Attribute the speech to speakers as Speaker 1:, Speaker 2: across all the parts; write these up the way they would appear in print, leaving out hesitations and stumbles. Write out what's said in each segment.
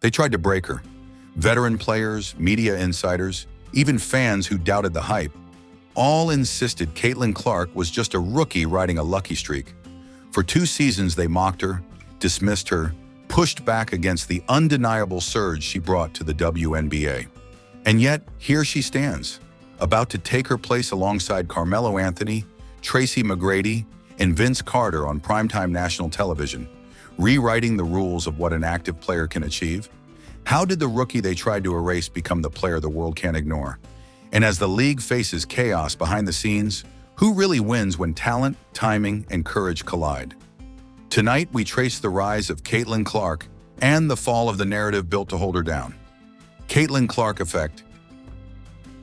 Speaker 1: They tried to break her. Veteran players, media insiders, even fans who doubted the hype, all insisted Caitlin Clark was just a rookie riding a lucky streak. For 2 seasons, they mocked her, dismissed her, pushed back against the undeniable surge she brought to the WNBA. And yet, here she stands, about to take her place alongside Carmelo Anthony, Tracy McGrady, and Vince Carter on primetime national television, rewriting the rules of what an active player can achieve. How did the rookie they tried to erase become the player the world can't ignore? And as the league faces chaos behind the scenes, who really wins when talent, timing, and courage collide? Tonight, we trace the rise of Caitlin Clark and the fall of the narrative built to hold her down. Caitlin Clark effect.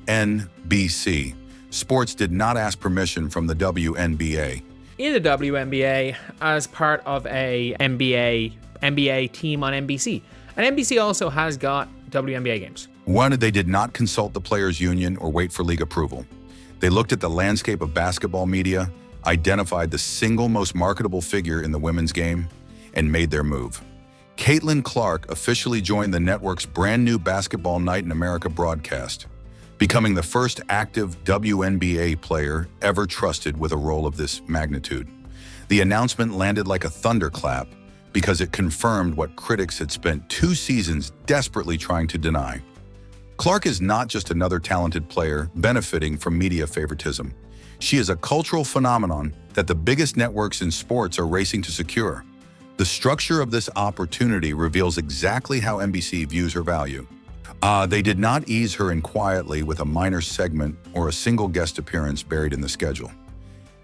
Speaker 1: NBC Sports did not ask permission from the WNBA.
Speaker 2: In the WNBA, as part of a NBA team on NBC. And NBC also has got WNBA games.
Speaker 1: One, they did not consult the players' union or wait for league approval. They looked at the landscape of basketball media, identified the single most marketable figure in the women's game, and made their move. Caitlin Clark officially joined the network's brand new Basketball Night in America broadcast, becoming the first active WNBA player ever trusted with a role of this magnitude. The announcement landed like a thunderclap because it confirmed what critics had spent 2 seasons desperately trying to deny. Clark is not just another talented player benefiting from media favoritism. She is a cultural phenomenon that the biggest networks in sports are racing to secure. The structure of this opportunity reveals exactly how NBC views her value. They did not ease her in quietly with a minor segment or a single guest appearance buried in the schedule.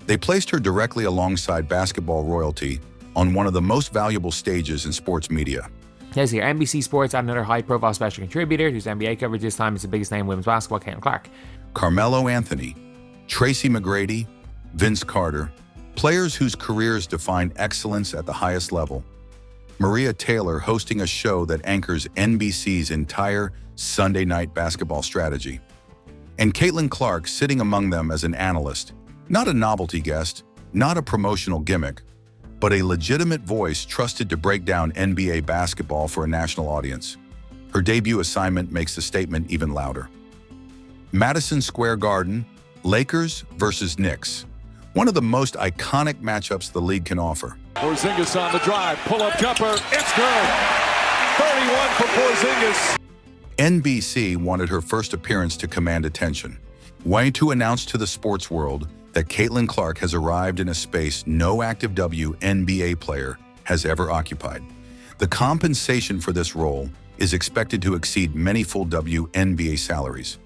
Speaker 1: They placed her directly alongside basketball royalty on one of the most valuable stages in sports media.
Speaker 2: Yes, here, NBC Sports had another high-profile special contributor whose NBA coverage this time is the biggest name in women's basketball, Caitlin Clark.
Speaker 1: Carmelo Anthony, Tracy McGrady, Vince Carter, players whose careers define excellence at the highest level. Maria Taylor hosting a show that anchors NBC's entire Sunday night basketball strategy. And Caitlin Clark sitting among them as an analyst, not a novelty guest, not a promotional gimmick, but a legitimate voice trusted to break down NBA basketball for a national audience. Her debut assignment makes the statement even louder. Madison Square Garden, Lakers versus Knicks. One of the most iconic matchups the league can offer.
Speaker 3: Porzingis on the drive, pull-up jumper, it's good! 31 for Porzingis.
Speaker 1: NBC wanted her first appearance to command attention, wanting to announce to the sports world that Caitlin Clark has arrived in a space no active WNBA player has ever occupied. The compensation for this role is expected to exceed many full WNBA salaries.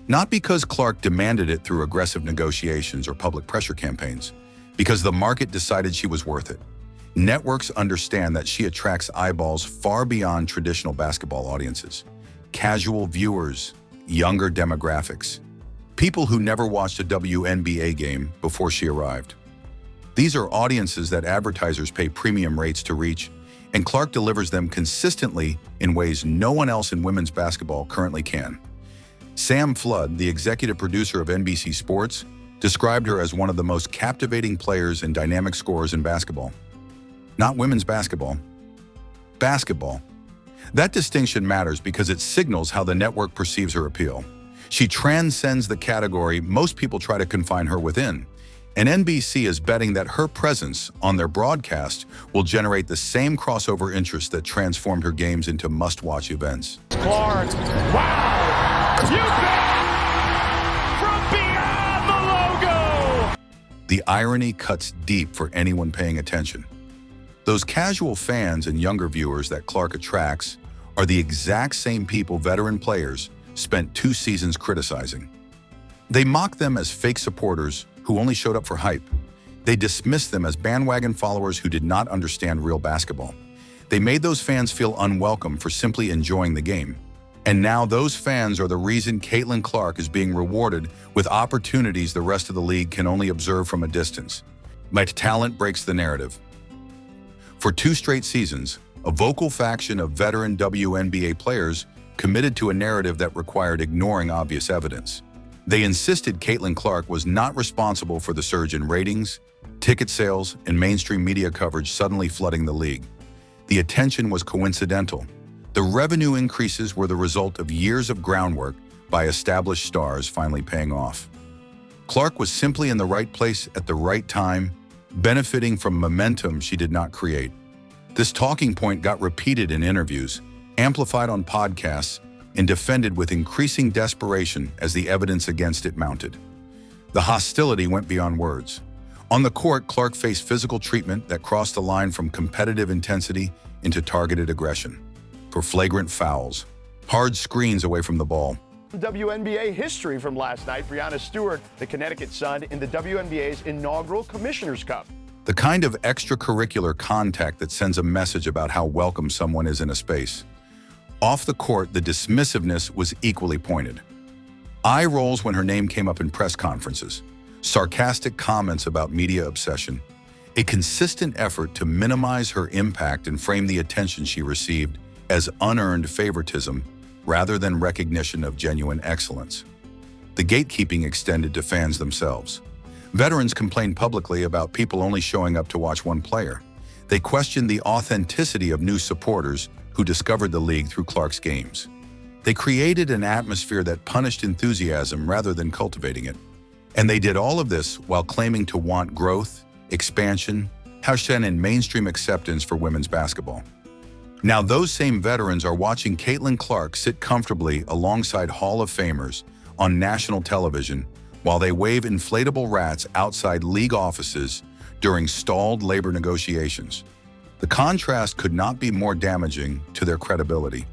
Speaker 1: Not because Clark demanded it through aggressive negotiations or public pressure campaigns, because the market decided she was worth it. Networks understand that she attracts eyeballs far beyond traditional basketball audiences. Casual viewers, younger demographics, people who never watched a WNBA game before she arrived. These are audiences that advertisers pay premium rates to reach, and Clark delivers them consistently in ways no one else in women's basketball currently can. Sam Flood, the executive producer of NBC Sports, described her as one of the most captivating players and dynamic scorers in basketball. Not women's basketball. Basketball. That distinction matters because it signals how the network perceives her appeal. She transcends the category most people try to confine her within, and NBC is betting that her presence on their broadcast will generate the same crossover interest that transformed her games into must-watch events.
Speaker 3: Clark, wow! You bet! From beyond the logo!
Speaker 1: The irony cuts deep for anyone paying attention. Those casual fans and younger viewers that Clark attracts are the exact same people veteran players spent 2 seasons criticizing. They mock them as fake supporters who only showed up for hype. They dismissed them as bandwagon followers who did not understand real basketball. They made those fans feel unwelcome for simply enjoying the game. And now those fans are the reason Caitlin Clark is being rewarded with opportunities the rest of the league can only observe from a distance. But talent breaks the narrative. For 2 straight seasons, a vocal faction of veteran WNBA players committed to a narrative that required ignoring obvious evidence. They insisted Caitlin Clark was not responsible for the surge in ratings, ticket sales, and mainstream media coverage suddenly flooding the league. The attention was coincidental. The revenue increases were the result of years of groundwork by established stars finally paying off. Clark was simply in the right place at the right time, benefiting from momentum she did not create. This talking point got repeated in interviews, amplified on podcasts, and defended with increasing desperation as the evidence against it mounted. The hostility went beyond words. On the court, Clark faced physical treatment that crossed the line from competitive intensity into targeted aggression. For flagrant fouls, hard screens away from the ball.
Speaker 4: WNBA history from last night. Breanna Stewart, the Connecticut Sun, in the WNBA's inaugural Commissioner's Cup.
Speaker 1: The kind of extracurricular contact that sends a message about how welcome someone is in a space. Off the court, the dismissiveness was equally pointed. Eye rolls when her name came up in press conferences, sarcastic comments about media obsession, a consistent effort to minimize her impact and frame the attention she received as unearned favoritism rather than recognition of genuine excellence. The gatekeeping extended to fans themselves. Veterans complained publicly about people only showing up to watch one player. They questioned the authenticity of new supporters who discovered the league through Clark's games. They created an atmosphere that punished enthusiasm rather than cultivating it. And they did all of this while claiming to want growth, expansion, and mainstream acceptance for women's basketball. Now those same veterans are watching Caitlin Clark sit comfortably alongside Hall of Famers on national television while they wave inflatable rats outside league offices during stalled labor negotiations. The contrast could not be more damaging to their credibility,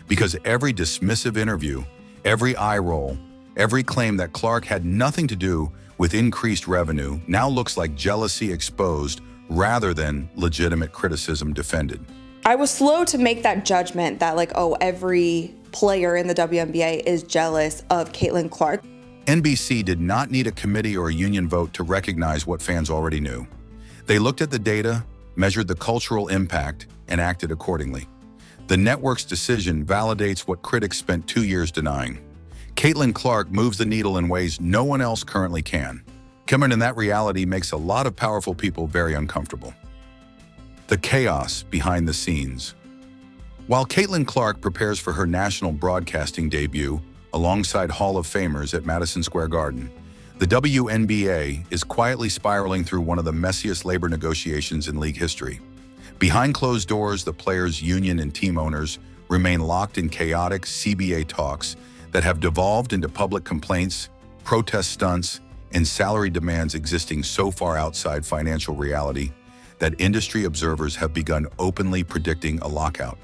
Speaker 1: because every dismissive interview, every eye roll, every claim that Clark had nothing to do with increased revenue now looks like jealousy exposed rather than legitimate criticism defended.
Speaker 5: I was slow to make that judgment that every player in the WNBA is jealous of Caitlin Clark.
Speaker 1: NBC did not need a committee or a union vote to recognize what fans already knew. They looked at the data, measured the cultural impact, and acted accordingly. The network's decision validates what critics spent 2 years denying. Caitlin Clark moves the needle in ways no one else currently can. Coming in that reality makes a lot of powerful people very uncomfortable. The chaos behind the scenes. While Caitlin Clark prepares for her national broadcasting debut alongside Hall of Famers at Madison Square Garden, the WNBA is quietly spiraling through one of the messiest labor negotiations in league history. Behind closed doors, the players' union and team owners remain locked in chaotic CBA talks that have devolved into public complaints, protest stunts, and salary demands existing so far outside financial reality that industry observers have begun openly predicting a lockout.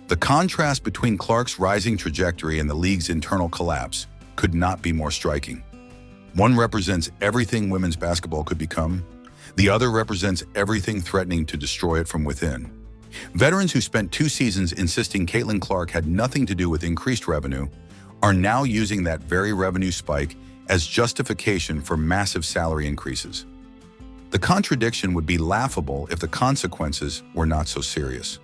Speaker 1: The contrast between Clark's rising trajectory and the league's internal collapse could not be more striking. One represents everything women's basketball could become. The other represents everything threatening to destroy it from within. Veterans who spent 2 seasons insisting Caitlin Clark had nothing to do with increased revenue are now using that very revenue spike as justification for massive salary increases. The contradiction would be laughable if the consequences were not so serious.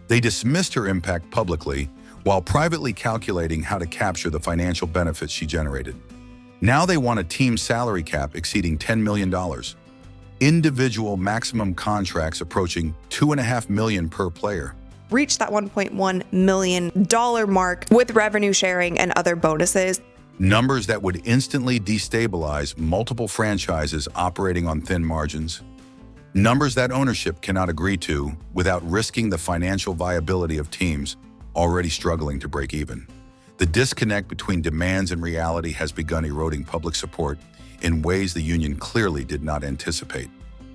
Speaker 1: They dismissed her impact publicly while privately calculating how to capture the financial benefits she generated. Now they want a team salary cap exceeding $10 million. Individual maximum contracts approaching $2.5 million per player.
Speaker 5: Reach that $1.1 million mark with revenue sharing and other bonuses.
Speaker 1: Numbers that would instantly destabilize multiple franchises operating on thin margins. Numbers that ownership cannot agree to without risking the financial viability of teams already struggling to break even. The disconnect between demands and reality has begun eroding public support in ways the union clearly did not anticipate.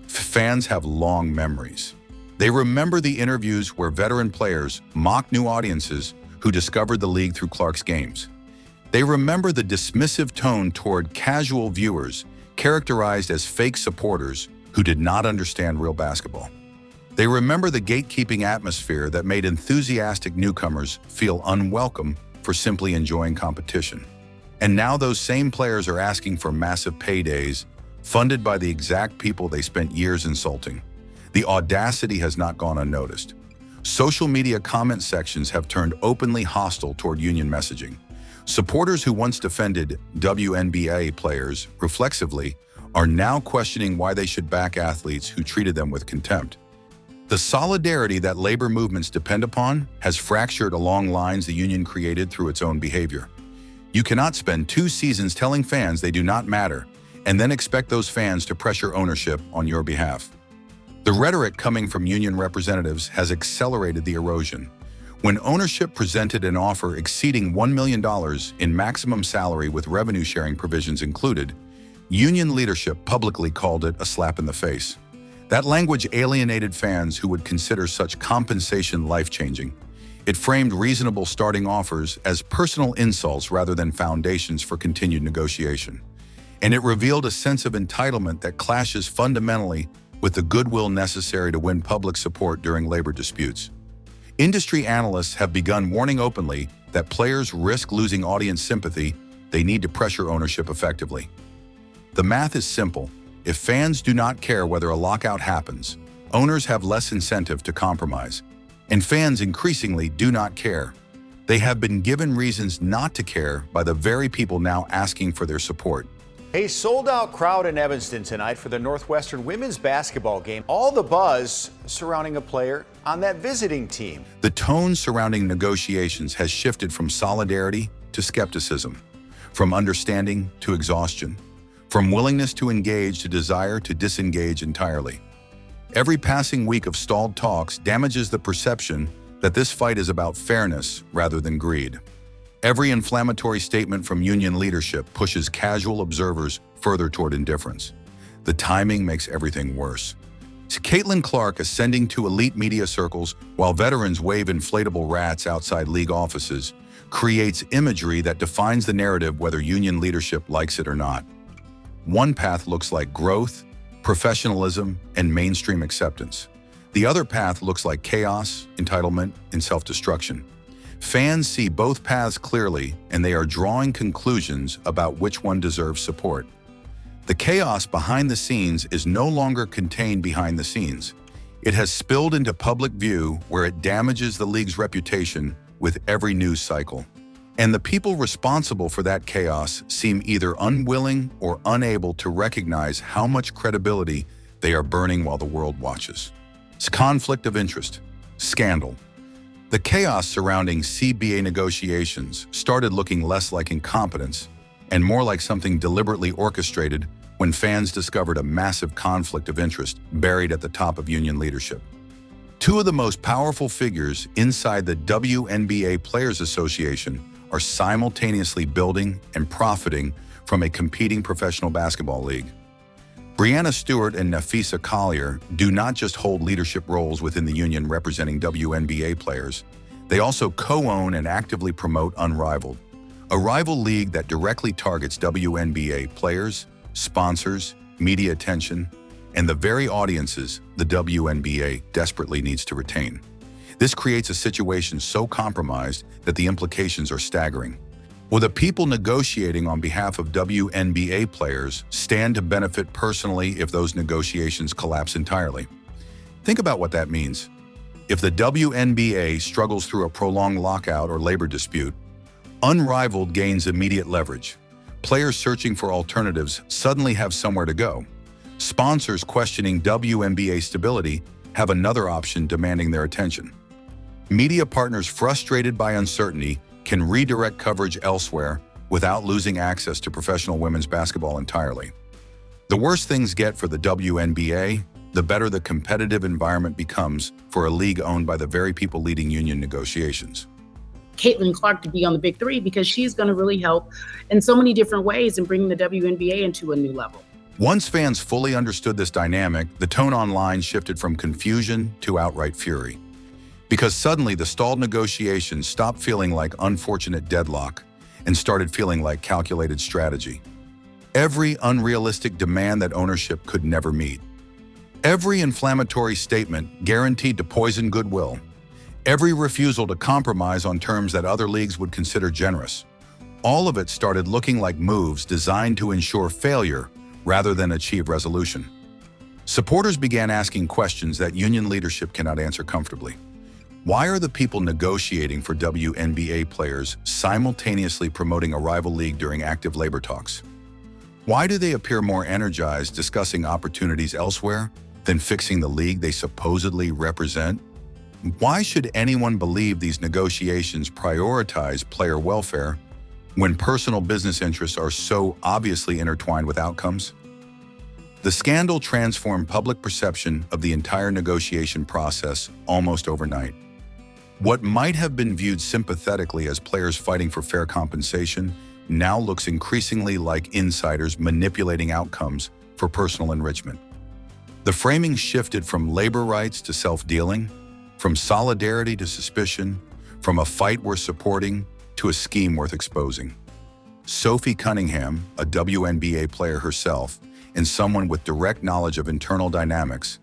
Speaker 1: Fans have long memories. They remember the interviews where veteran players mocked new audiences who discovered the league through Clark's games. They remember the dismissive tone toward casual viewers, characterized as fake supporters who did not understand real basketball. They remember the gatekeeping atmosphere that made enthusiastic newcomers feel unwelcome for simply enjoying competition. And now those same players are asking for massive paydays, funded by the exact people they spent years insulting. The audacity has not gone unnoticed. Social media comment sections have turned openly hostile toward union messaging. Supporters who once defended WNBA players reflexively are now questioning why they should back athletes who treated them with contempt. The solidarity that labor movements depend upon has fractured along lines the union created through its own behavior. You cannot spend 2 seasons telling fans they do not matter and then expect those fans to pressure ownership on your behalf. The rhetoric coming from union representatives has accelerated the erosion. When ownership presented an offer exceeding $1 million in maximum salary with revenue-sharing provisions included, union leadership publicly called it a slap in the face. That language alienated fans who would consider such compensation life-changing. It framed reasonable starting offers as personal insults rather than foundations for continued negotiation. And it revealed a sense of entitlement that clashes fundamentally with the goodwill necessary to win public support during labor disputes. Industry analysts have begun warning openly that players risk losing audience sympathy. They need to pressure ownership effectively. The math is simple. If fans do not care whether a lockout happens, owners have less incentive to compromise. And fans increasingly do not care. They have been given reasons not to care by the very people now asking for their support.
Speaker 6: A sold-out crowd in Evanston tonight for the Northwestern women's basketball game. All the buzz surrounding a player on that visiting team.
Speaker 1: The tone surrounding negotiations has shifted from solidarity to skepticism, from understanding to exhaustion, from willingness to engage to desire to disengage entirely. Every passing week of stalled talks damages the perception that this fight is about fairness rather than greed. Every inflammatory statement from union leadership pushes casual observers further toward indifference. The timing makes everything worse. Caitlin Clark ascending to elite media circles while veterans wave inflatable rats outside league offices creates imagery that defines the narrative whether union leadership likes it or not. One path looks like growth, professionalism, and mainstream acceptance. The other path looks like chaos, entitlement, and self-destruction. Fans see both paths clearly, and they are drawing conclusions about which one deserves support. The chaos behind the scenes is no longer contained behind the scenes. It has spilled into public view where it damages the league's reputation with every news cycle. And the people responsible for that chaos seem either unwilling or unable to recognize how much credibility they are burning while the world watches. It's conflict of interest, scandal. The chaos surrounding CBA negotiations started looking less like incompetence and more like something deliberately orchestrated when fans discovered a massive conflict of interest buried at the top of union leadership. Two of the most powerful figures inside the WNBA Players Association are simultaneously building and profiting from a competing professional basketball league. Breanna Stewart and Napheesa Collier do not just hold leadership roles within the union representing WNBA players, they also co-own and actively promote Unrivaled, a rival league that directly targets WNBA players, sponsors, media attention, and the very audiences the WNBA desperately needs to retain. This creates a situation so compromised that the implications are staggering. Will the people negotiating on behalf of WNBA players stand to benefit personally if those negotiations collapse entirely? Think about what that means. If the WNBA struggles through a prolonged lockout or labor dispute, Unrivaled gains immediate leverage. Players searching for alternatives suddenly have somewhere to go. Sponsors questioning WNBA stability have another option demanding their attention. Media partners frustrated by uncertainty can redirect coverage elsewhere without losing access to professional women's basketball entirely. The worse things get for the WNBA, the better the competitive environment becomes for a league owned by the very people leading union negotiations.
Speaker 7: Caitlin Clark to be on the Big Three because she's going to really help in so many different ways and bring the WNBA into a new level.
Speaker 1: Once fans fully understood this dynamic, the tone online shifted from confusion to outright fury. Because suddenly the stalled negotiations stopped feeling like unfortunate deadlock and started feeling like calculated strategy. Every unrealistic demand that ownership could never meet. Every inflammatory statement guaranteed to poison goodwill. Every refusal to compromise on terms that other leagues would consider generous. All of it started looking like moves designed to ensure failure rather than achieve resolution. Supporters began asking questions that union leadership cannot answer comfortably. Why are the people negotiating for WNBA players simultaneously promoting a rival league during active labor talks? Why do they appear more energized discussing opportunities elsewhere than fixing the league they supposedly represent? Why should anyone believe these negotiations prioritize player welfare when personal business interests are so obviously intertwined with outcomes? The scandal transformed public perception of the entire negotiation process almost overnight. What might have been viewed sympathetically as players fighting for fair compensation now looks increasingly like insiders manipulating outcomes for personal enrichment. The framing shifted from labor rights to self-dealing, from solidarity to suspicion, from a fight worth supporting to a scheme worth exposing. Sophie Cunningham, a WNBA player herself, and someone with direct knowledge of internal dynamics,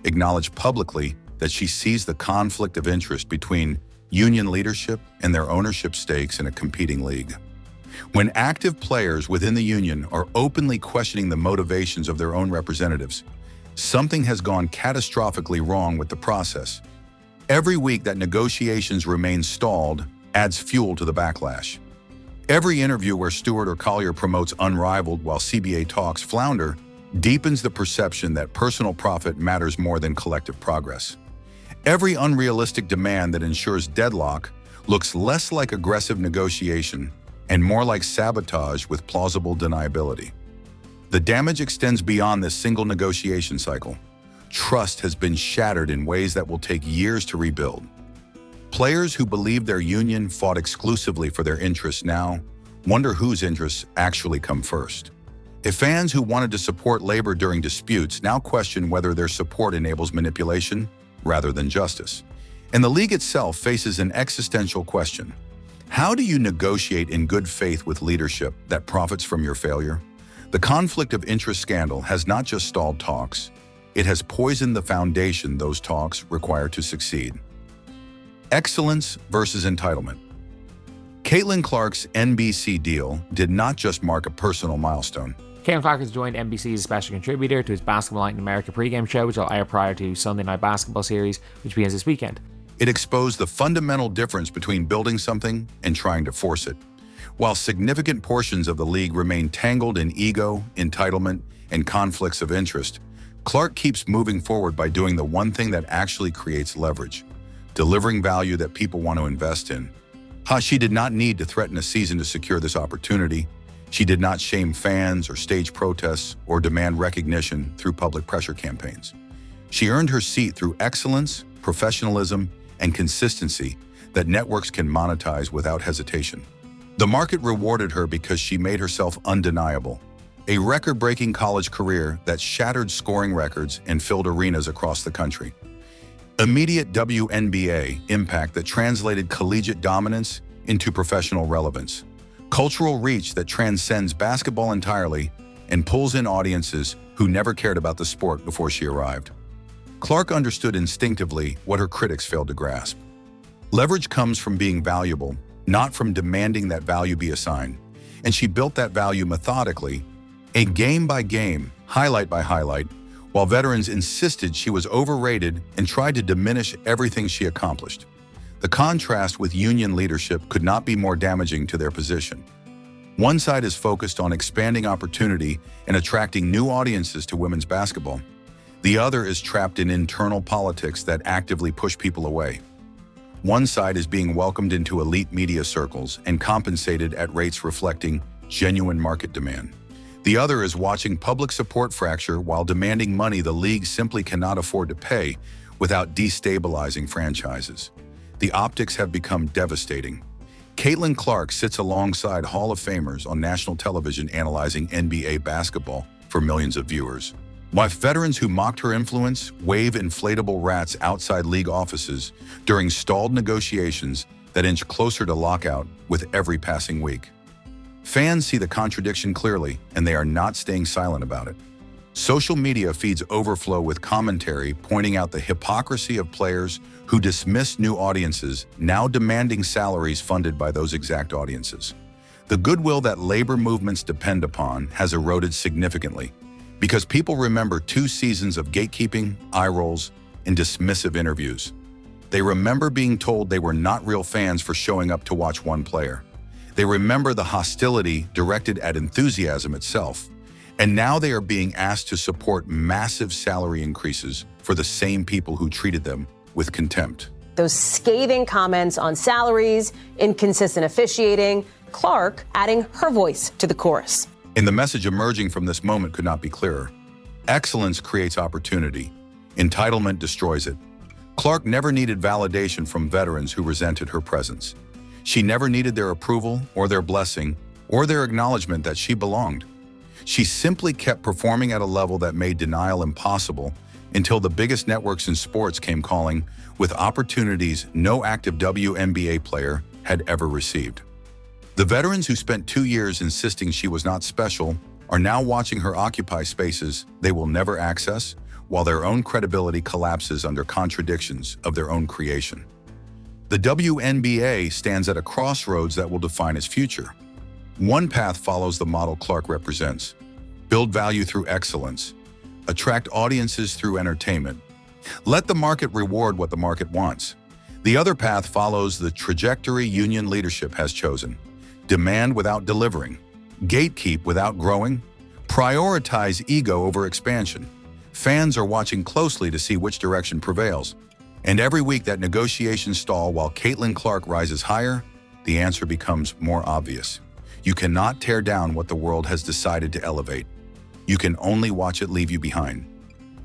Speaker 1: acknowledged publicly that she sees the conflict of interest between union leadership and their ownership stakes in a competing league. When active players within the union are openly questioning the motivations of their own representatives, something has gone catastrophically wrong with the process. Every week that negotiations remain stalled adds fuel to the backlash. Every interview where Stewart or Collier promotes unrivaled while CBA talks flounder deepens the perception that personal profit matters more than collective progress. Every unrealistic demand that ensures deadlock looks less like aggressive negotiation and more like sabotage with plausible deniability. The damage extends beyond this single negotiation cycle. Trust has been shattered in ways that will take years to rebuild. Players who believe their union fought exclusively for their interests now wonder whose interests actually come first. If fans who wanted to support labor during disputes now question whether their support enables manipulation rather than justice. And the league itself faces an existential question. How do you negotiate in good faith with leadership that profits from your failure? The conflict of interest scandal has not just stalled talks, it has poisoned the foundation those talks require to succeed. Excellence versus entitlement. Caitlin Clark's NBC deal did not just mark a personal milestone.
Speaker 2: Caitlin Clark has joined NBC as a special contributor to his Basketball Night in America pregame show, which will air prior to Sunday Night Basketball series, which begins this weekend.
Speaker 1: It exposed the fundamental difference between building something and trying to force it. While significant portions of the league remain tangled in ego, entitlement, and conflicts of interest, Clark keeps moving forward by doing the one thing that actually creates leverage, delivering value that people want to invest in. She did not need to threaten a season to secure this opportunity. She did not shame fans or stage protests or demand recognition through public pressure campaigns. She earned her seat through excellence, professionalism, and consistency that networks can monetize without hesitation. The market rewarded her because she made herself undeniable. A record-breaking college career that shattered scoring records and filled arenas across the country. Immediate WNBA impact that translated collegiate dominance into professional relevance. Cultural reach that transcends basketball entirely and pulls in audiences who never cared about the sport before she arrived. Clark understood instinctively what her critics failed to grasp. Leverage comes from being valuable, not from demanding that value be assigned. And she built that value methodically, a game by game, highlight by highlight, while veterans insisted she was overrated and tried to diminish everything she accomplished. The contrast with union leadership could not be more damaging to their position. One side is focused on expanding opportunity and attracting new audiences to women's basketball. The other is trapped in internal politics that actively push people away. One side is being welcomed into elite media circles and compensated at rates reflecting genuine market demand. The other is watching public support fracture while demanding money the league simply cannot afford to pay without destabilizing franchises. The optics have become devastating. Caitlin Clark sits alongside Hall of Famers on national television analyzing NBA basketball for millions of viewers. While veterans who mocked her influence wave inflatable rats outside league offices during stalled negotiations that inch closer to lockout with every passing week. Fans see the contradiction clearly, and they are not staying silent about it. Social media feeds overflow with commentary pointing out the hypocrisy of players who dismiss new audiences, now demanding salaries funded by those exact audiences. The goodwill that labor movements depend upon has eroded significantly because people remember 2 seasons of gatekeeping, eye rolls, and dismissive interviews. They remember being told they were not real fans for showing up to watch one player. They remember the hostility directed at enthusiasm itself. And now they are being asked to support massive salary increases for the same people who treated them with contempt.
Speaker 8: Those scathing comments on salaries, inconsistent officiating, Clark adding her voice to the chorus.
Speaker 1: And the message emerging from this moment could not be clearer. Excellence creates opportunity. Entitlement destroys it. Clark never needed validation from veterans who resented her presence. She never needed their approval or their blessing or their acknowledgement that she belonged. She simply kept performing at a level that made denial impossible until the biggest networks in sports came calling with opportunities no active WNBA player had ever received. The veterans who spent 2 years insisting she was not special are now watching her occupy spaces they will never access, while their own credibility collapses under contradictions of their own creation. The WNBA stands at a crossroads that will define its future. One path follows the model Clark represents: build value through excellence, attract audiences through entertainment, let the market reward what the market wants. The other path follows the trajectory union leadership has chosen: demand without delivering, gatekeep without growing, prioritize ego over expansion. Fans are watching closely to see which direction prevails. And every week that negotiations stall while Caitlin Clark rises higher, the answer becomes more obvious. You cannot tear down what the world has decided to elevate. You can only watch it leave you behind.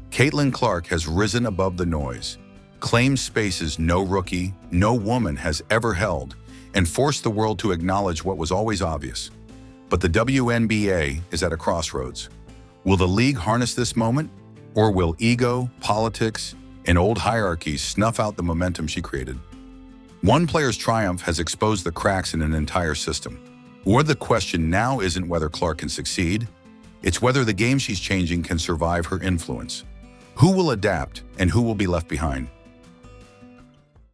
Speaker 1: Caitlin Clark has risen above the noise, claimed spaces no rookie, no woman has ever held, and forced the world to acknowledge what was always obvious. But the WNBA is at a crossroads. Will the league harness this moment, or will ego, politics, and old hierarchies snuff out the momentum she created? One player's triumph has exposed the cracks in an entire system. Or the question now isn't whether Clark can succeed, it's whether the game she's changing can survive her influence. Who will adapt and who will be left behind?